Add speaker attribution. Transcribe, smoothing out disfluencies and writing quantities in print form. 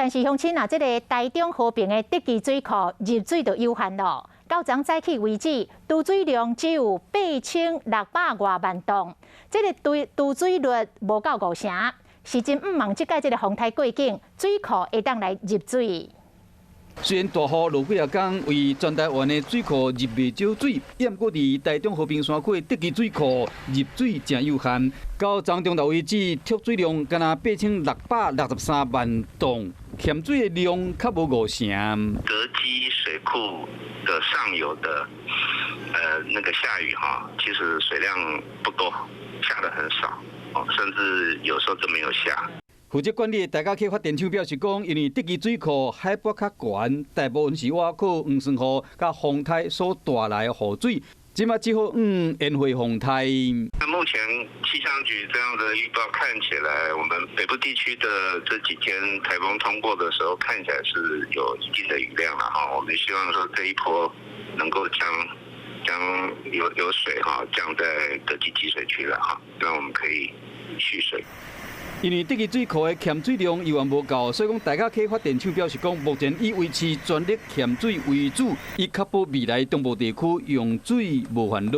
Speaker 1: 但是乡亲啊，这个台中和平的德基水库入水就有限咯。到昨早起为止，储水量只有8600多万吨，这个储水率无到50%，是真毋望即届这个风台过境，水库会当来入水。
Speaker 2: 虽然大雨落几啊天，为全台湾的水库入袂少水，不过伫台中和平山区德基水库入水真有限。到昨中昼为止，蓄水量敢若8663万吨，欠水的量较无50%。
Speaker 3: 德基水库的上游的那个下雨其实水量不多，下得很少甚至有时候都没有下。
Speaker 2: 负责管理的大家溪发电厂表示讲，因为德基水库海拔较悬，大部分是挖苦黄sơn河甲风台所带来的雨水，即马只好淹回风台。
Speaker 3: 目前气象局这样的预报看起来，我们北部地区的这几天台风通过的时候，看起来是有一定的雨量了哈。我们希望说这一波能够将有水降在德基集水区了哈，让我们可以蓄水。
Speaker 2: 因为德基水库的欠水量依然无够，所以讲大家溪发电厂表示讲，目前以维持全力欠水为主，以确保未来中部地区用水无烦恼。